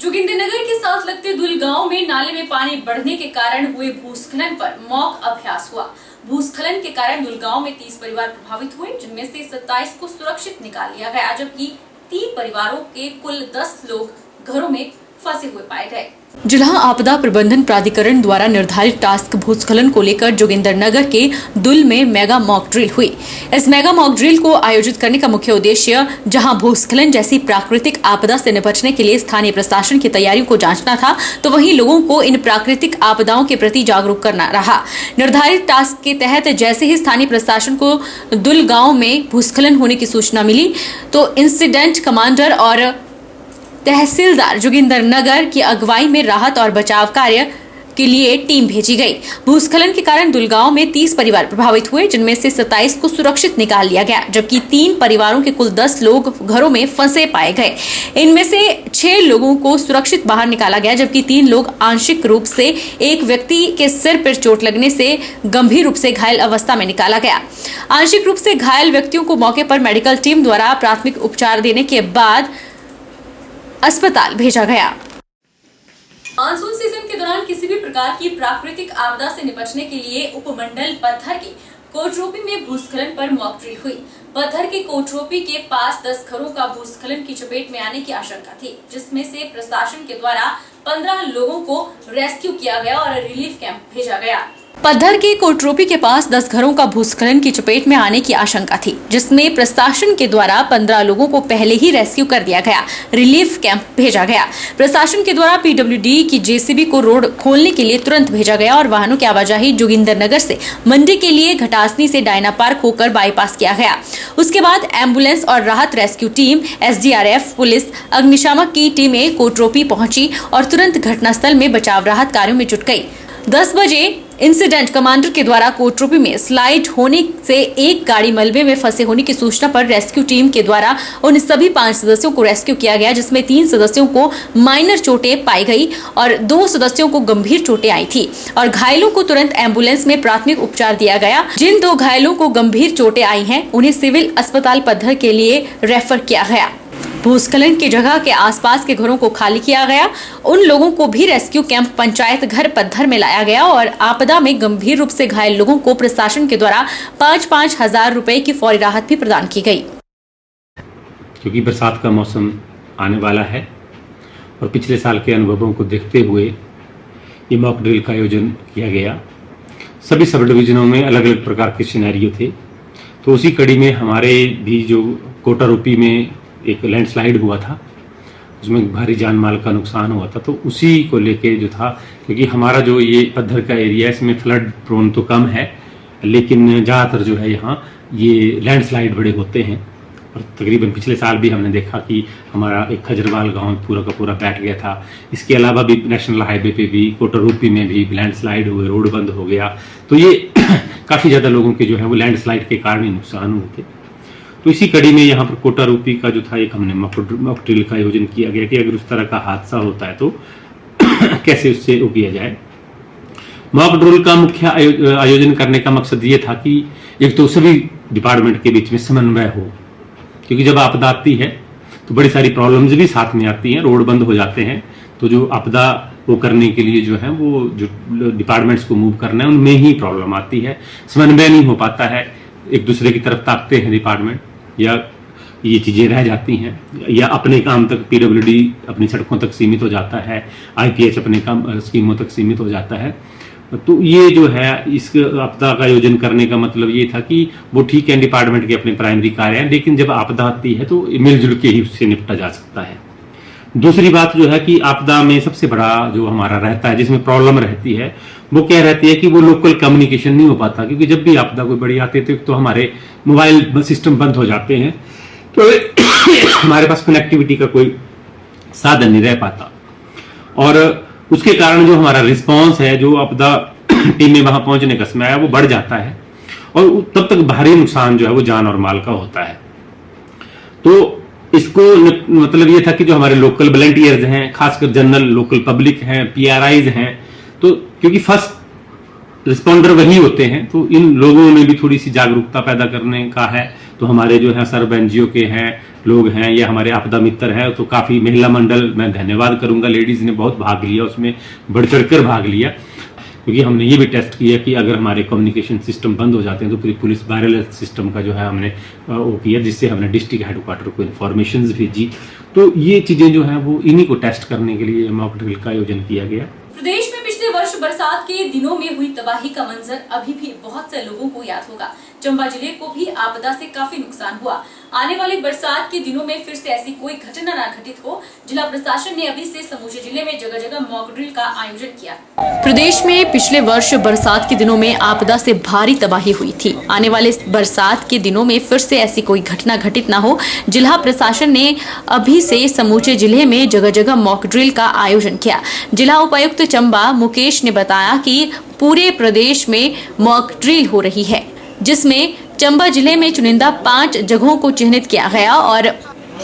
जोगिंदरनगर के साथ लगते दुल गांव में नाले में पानी बढ़ने के कारण हुए भूस्खलन पर मॉक अभ्यास हुआ। भूस्खलन के कारण दुल गांव में 30 परिवार प्रभावित हुए, जिनमें से 27 को सुरक्षित निकाल लिया गया, जबकि 3 परिवारों के कुल 10 लोग घरों में फंसे हुए पाए गए। जिला आपदा प्रबंधन प्राधिकरण द्वारा निर्धारित टास्क भूस्खलन को लेकर जोगिंदरनगर के दुल में मेगा मॉक ड्रिल हुई। इस मेगा मॉक ड्रिल को आयोजित करने का मुख्य उद्देश्य जहां भूस्खलन जैसी प्राकृतिक आपदा से निपटने के लिए स्थानीय प्रशासन की तैयारियों को जांचना था, तो वहीं लोगों को इन प्राकृतिक आपदाओं के प्रति जागरूक करना रहा। निर्धारित टास्क के तहत जैसे ही स्थानीय प्रशासन को दुल गाँव में भूस्खलन होने की सूचना मिली, तो इंसिडेंट कमांडर और तहसीलदार जोगिंदरनगर की अगुवाई में राहत और बचाव कार्य के लिए टीम भेजी गई। भूस्खलन के कारण दुल गांव में 30 परिवार प्रभावित हुए, जिनमें से 27 को सुरक्षित निकाल लिया गया, जबकि 3 परिवारों के कुल 10 लोग घरों में फंसे पाए गए। इनमें से 6 लोगों को सुरक्षित बाहर निकाला गया, जबकि 3 लोग आंशिक रूप से, एक व्यक्ति के सिर पर चोट लगने से गंभीर रूप से घायल अवस्था में निकाला गया। आंशिक रूप से घायल व्यक्तियों को मौके पर मेडिकल टीम द्वारा प्राथमिक उपचार देने के बाद अस्पताल भेजा गया। मानसून सीजन के दौरान किसी भी प्रकार की प्राकृतिक आपदा से निपटने के लिए उपमंडल पत्थर के कोटरोपी में भूस्खलन पर मॉक ड्रिल हुई। पत्थर के कोटरोपी के पास 10 घरों का भूस्खलन की चपेट में आने की आशंका थी, जिसमें से प्रशासन के द्वारा 15 लोगों को रेस्क्यू किया गया और रिलीफ कैंप भेजा गया। पत्थर के कोटरोपी के पास 10 घरों का भूस्खलन की चपेट में आने की आशंका थी, जिसमें प्रशासन के द्वारा 15 लोगों को पहले ही रेस्क्यू कर दिया गया, रिलीफ कैंप भेजा गया। प्रशासन के द्वारा पीडब्ल्यूडी की जेसीबी को रोड खोलने के लिए तुरंत भेजा गया और वाहनों की आवाजाही जोगिंदरनगर से मंडी के लिए घटासनी से डायना पार्क होकर बाईपास किया गया। उसके बाद एम्बुलेंस और राहत रेस्क्यू टीम, एसडीआरएफ, पुलिस, अग्निशामक की टीमें कोटरोपी पहुंची और तुरंत घटनास्थल में बचाव राहत कार्यों में जुट गई। 10 बजे इंसिडेंट कमांडर के द्वारा कोटरोपी में स्लाइड होने से एक गाड़ी मलबे में फंसे होने की सूचना पर रेस्क्यू टीम के द्वारा उन सभी 5 सदस्यों को रेस्क्यू किया गया, जिसमें 3 सदस्यों को माइनर चोटें पाई गई और 2 सदस्यों को गंभीर चोटें आई थी और घायलों को तुरंत एम्बुलेंस में प्राथमिक उपचार दिया गया। जिन 2 घायलों को गंभीर चोटें आई हैं, उन्हें सिविल अस्पताल पत्थर के लिए रेफर किया गया। भूस्खलन की जगह के आसपास के घरों को खाली किया गया। उन लोगों को भी रेस्क्यू कैंप पंचायत घर पत्थर में लाया गया और आपदा में गंभीर रूप से घायल लोगों को प्रशासन के द्वारा 5-5 हजार रुपए की फौरी राहत भी प्रदान की गई। क्योंकि बरसात का मौसम आने वाला है और पिछले साल के अनुभवों को देखते हुए ये मॉक ड्रिल का आयोजन किया गया। सभी सब डिविजनों में अलग अलग प्रकार के सिनेरियो थे, तो उसी कड़ी में हमारे भी जो कोटारोपी में एक लैंडस्लाइड हुआ था, उसमें भारी जान माल का नुकसान हुआ था, तो उसी को लेके जो था, क्योंकि हमारा जो ये पत्थर का एरिया है इसमें फ्लड प्रोन तो कम है, लेकिन ज़्यादातर जो है यहाँ ये लैंडस्लाइड बड़े होते हैं। और तकरीबन पिछले साल भी हमने देखा कि हमारा एक खजरवाल गांव पूरा का पूरा बैठ गया था। इसके अलावा भी नेशनल हाईवे पे भी कोटारोपी में भी लैंडस्लाइड हुए, रोड बंद हो गया, तो ये काफ़ी ज़्यादा लोगों के जो है वो लैंडस्लाइड के कारण ही नुकसान हुए थे। तो इसी कड़ी में यहाँ पर कोटारोपी का जो था एक हमने मॉक ड्रिल का आयोजन किया गया कि अगर उस तरह का हादसा होता है तो कैसे उससे वो किया जाए। मॉक ड्रिल का मुख्य आयोजन करने का मकसद ये था कि एक तो सभी डिपार्टमेंट के बीच में समन्वय हो, क्योंकि जब आपदा आती है तो बड़ी सारी प्रॉब्लम्स भी साथ में आती हैं, रोड बंद हो जाते हैं, तो जो आपदा वो करने के लिए जो है वो जो डिपार्टमेंट्स को मूव करना है उनमें ही प्रॉब्लम आती है, समन्वय नहीं हो पाता है, एक दूसरे की तरफ ताकते हैं डिपार्टमेंट, या ये चीज़ें रह जाती हैं, या अपने काम तक पीडब्ल्यूडी अपनी सड़कों तक सीमित हो जाता है, आईपीएच अपने काम स्कीमों तक सीमित हो जाता है। तो ये जो है इस आपदा का आयोजन करने का मतलब ये था कि वो ठीक है डिपार्टमेंट के अपने प्राइमरी कार्य हैं, लेकिन जब आपदा आती है तो मिलजुल के ही उससे निपटा जा सकता है। दूसरी बात जो है कि आपदा में सबसे बड़ा जो हमारा रहता है, जिसमें प्रॉब्लम रहती है, वो क्या रहती है कि वो लोकल कम्युनिकेशन नहीं हो पाता, क्योंकि जब भी आपदा कोई बड़ी आती है तो हमारे मोबाइल सिस्टम बंद हो जाते हैं, तो हमारे पास कनेक्टिविटी का कोई साधन नहीं रह पाता और उसके कारण जो हमारा रिस्पांस है, जो आपदा टीम में वहां पहुंचने का समय है वो बढ़ जाता है और तब तक भारी नुकसान जो है वो जान और माल का होता है। तो इसको मतलब ये था कि जो हमारे लोकल वॉलंटियर्स हैं, खासकर जनरल लोकल पब्लिक हैं, पीआरआईज हैं, तो क्योंकि फर्स्ट रिस्पॉन्डर वही होते हैं, तो इन लोगों में भी थोड़ी सी जागरूकता पैदा करने का है। तो हमारे जो है सर्व एनजीओ के हैं लोग हैं या हमारे आपदा मित्र हैं, तो काफ़ी महिला मंडल मैं धन्यवाद करूंगा, लेडीज़ ने बहुत भाग लिया उसमें, बढ़ चढ़ कर भाग लिया, क्योंकि हमने ये भी टेस्ट किया कि अगर हमारे कम्युनिकेशन सिस्टम बंद हो जाते हैं तो फिर पुलिस वायरलेस सिस्टम का जो है हमने वो किया, जिससे हमने डिस्ट्रिक्ट हेडक्वार्टर को इन्फॉर्मेशन भेजी। तो ये चीज़ें जो हैं वो इन्हीं को टेस्ट करने के लिए मॉक ड्रिल का आयोजन किया गया। प्रदेश में पिछले वर्ष बरसात के दिनों में हुई तबाही का मंजर अभी भी बहुत से लोगों को याद होगा। चंबा जिले को भी आपदा से काफी नुकसान हुआ। आने वाली बरसात के दिनों में फिर से ऐसी कोई घटना न घटित हो, जिला प्रशासन ने अभी से समूचे जिले में जगह जगह मॉक ड्रिल का आयोजन किया। प्रदेश में पिछले वर्ष बरसात के दिनों में आपदा से भारी तबाही हुई थी। आने वाले बरसात के दिनों में फिर से ऐसी कोई घटना घटित न हो, जिला प्रशासन ने अभी से समूचे जिले में जगह जगह मॉक ड्रिल का आयोजन किया। जिला उपायुक्त चंबा मुकेश ने बताया कि पूरे प्रदेश में मॉक ड्रिल हो रही है, जिसमें चंबा जिले में चुनिंदा 5 जगहों को चिन्हित किया गया और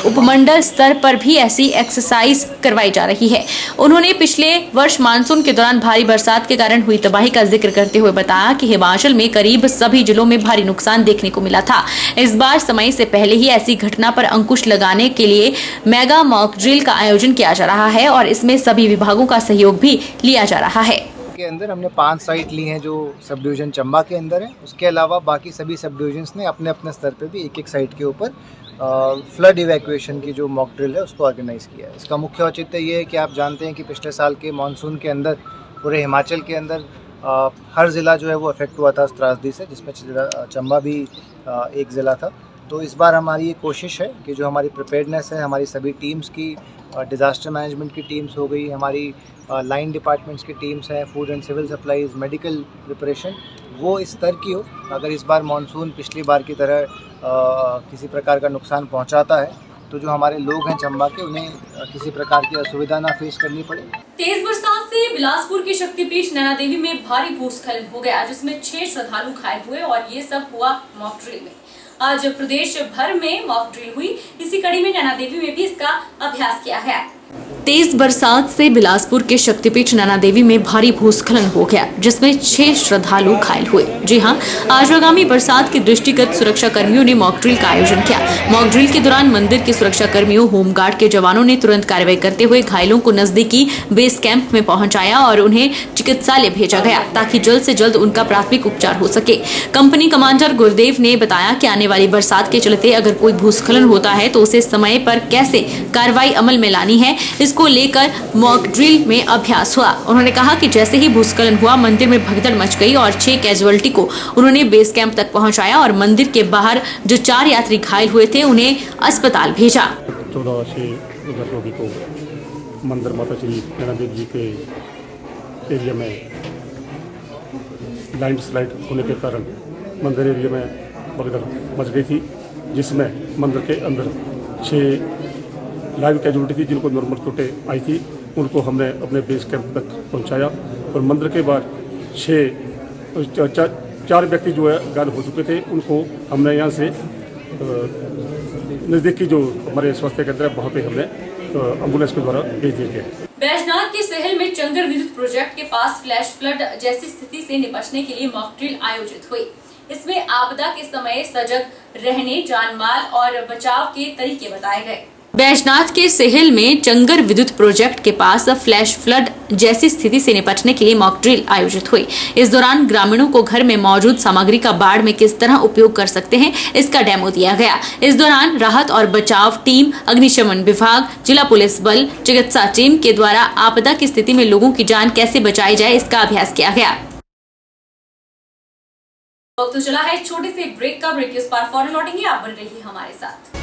उपमंडल स्तर पर भी ऐसी एक्सरसाइज करवाई जा रही है। उन्होंने पिछले वर्ष मानसून के दौरान भारी बरसात के कारण हुई तबाही का जिक्र करते हुए बताया कि हिमाचल में करीब सभी जिलों में भारी नुकसान देखने को मिला था। इस बार समय से पहले ही ऐसी घटना पर अंकुश लगाने के लिए मेगा मॉक ड्रिल का आयोजन किया जा रहा है और इसमें सभी विभागों का सहयोग भी लिया जा रहा है। के अंदर हमने 5 साइट ली हैं जो सब डिवीज़न चंबा के अंदर है। उसके अलावा बाकी सभी सब डिवीजन्स ने अपने अपने स्तर पे भी एक साइट के ऊपर फ्लड इवैक्यूएशन की जो मॉक ड्रिल है उसको ऑर्गेनाइज़ किया है। इसका मुख्य औचित्य ये है कि आप जानते हैं कि पिछले साल के मानसून के अंदर पूरे हिमाचल के अंदर हर ज़िला जो है वो अफेक्ट हुआ था इस त्रासदी से, जिसमें चंबा भी एक ज़िला था। तो इस बार हमारी ये कोशिश है कि जो हमारी प्रिपेयर्डनेस है, हमारी सभी टीम्स की, डिज़ास्टर मैनेजमेंट की टीम्स हो गई, हमारी लाइन डिपार्टमेंट्स की टीम्स हैं, food and civil supplies, medical preparation, वो इस स्तर की हो। अगर इस बार मानसून पिछली बार की तरह किसी प्रकार का नुकसान पहुंचाता है तो जो हमारे लोग हैं चंबा के, उन्हें किसी प्रकार की असुविधा ना फेस करनी पड़े। तेज बरसात से बिलासपुर की शक्तिपीठ नैना देवी में भारी भूस्खलन हो गया, जिसमें 6 श्रद्धालु घायल हुए और ये सब हुआ मॉक ड्रिल में। आज प्रदेश भर में मॉक ड्रिल हुई। इसी कड़ी में नैना देवी में भी इसका अभ्यास किया गया। तेज बरसात से बिलासपुर के शक्तिपीठ नैना देवी में भारी भूस्खलन हो गया, जिसमें 6 श्रद्धालु घायल हुए। जी हां, आज आगामी बरसात के दृष्टिगत सुरक्षा कर्मियों ने मॉक ड्रिल का आयोजन किया। मॉक ड्रिल के दौरान मंदिर के सुरक्षा कर्मियों, होमगार्ड के जवानों ने तुरंत कार्रवाई करते हुए घायलों को नजदीकी बेस कैंप में पहुंचाया और उन्हें चिकित्सालय भेजा गया, ताकि जल्द से जल्द उनका प्राथमिक उपचार हो सके। कंपनी कमांडर गुरुदेव ने बताया कि आने वाली बरसात के चलते अगर कोई भूस्खलन होता है तो उसे समय पर कैसे कार्रवाई अमल में लानी है, इसको लेकर मॉक ड्रिल में अभ्यास हुआ। उन्होंने कहा कि जैसे ही भूस्खलन हुआ, मंदिर में भगदड़ मच गई और 6 कैजुअलिटी को उन्होंने बेस कैंप तक पहुंचाया और मंदिर के बाहर जो 4 यात्री घायल हुए थे उन्हें अस्पताल भेजा। 14 रोगी को मंदिर माता श्री नैना देवी जी के एरिया में लैंड स्लाइड होने के कारण मंदिर एरिया में भगदड़ मच गई थी, जिसमें मंदिर के अंदर 6 लाइव कैजुअलिटी थी जिनको नॉर्मल चोटें आई थी। उनको हमने अपने बेस कैंप तक पहुंचाया और मंदिर के बाद 4 व्यक्ति जो है घायल हो चुके थे, उनको हमने यहाँ से नज़दीकी जो हमारे स्वास्थ्य केंद्र है वहाँ पे हमने एम्बुलेंस के द्वारा भेज दिया गया। बैजनाथ के सहल में चंगर विद्युत प्रोजेक्ट के पास फ्लैश फ्लड जैसी स्थिति से निपटने के लिए मॉक ड्रिल आयोजित हुई। इसमें आपदा के समय सजग रहने, जानमाल और बचाव के तरीके बताए गए। बैजनाथ के सेहल में चंगर विद्युत प्रोजेक्ट के पास फ्लैश फ्लड जैसी स्थिति से निपटने के लिए मॉक ड्रिल आयोजित हुई। इस दौरान ग्रामीणों को घर में मौजूद सामग्री का बाढ़ में किस तरह उपयोग कर सकते हैं, इसका डेमो दिया गया। इस दौरान राहत और बचाव टीम, अग्निशमन विभाग, जिला पुलिस बल, चिकित्सा टीम के द्वारा आपदा की स्थिति में लोगों की जान कैसे बचाई जाए, इसका अभ्यास किया गया। वक्त तो चला है छोटे से ब्रेक का। ब्रेक के उस पार फौरन लौटेंगे, आप बन रहिए हमारे साथ।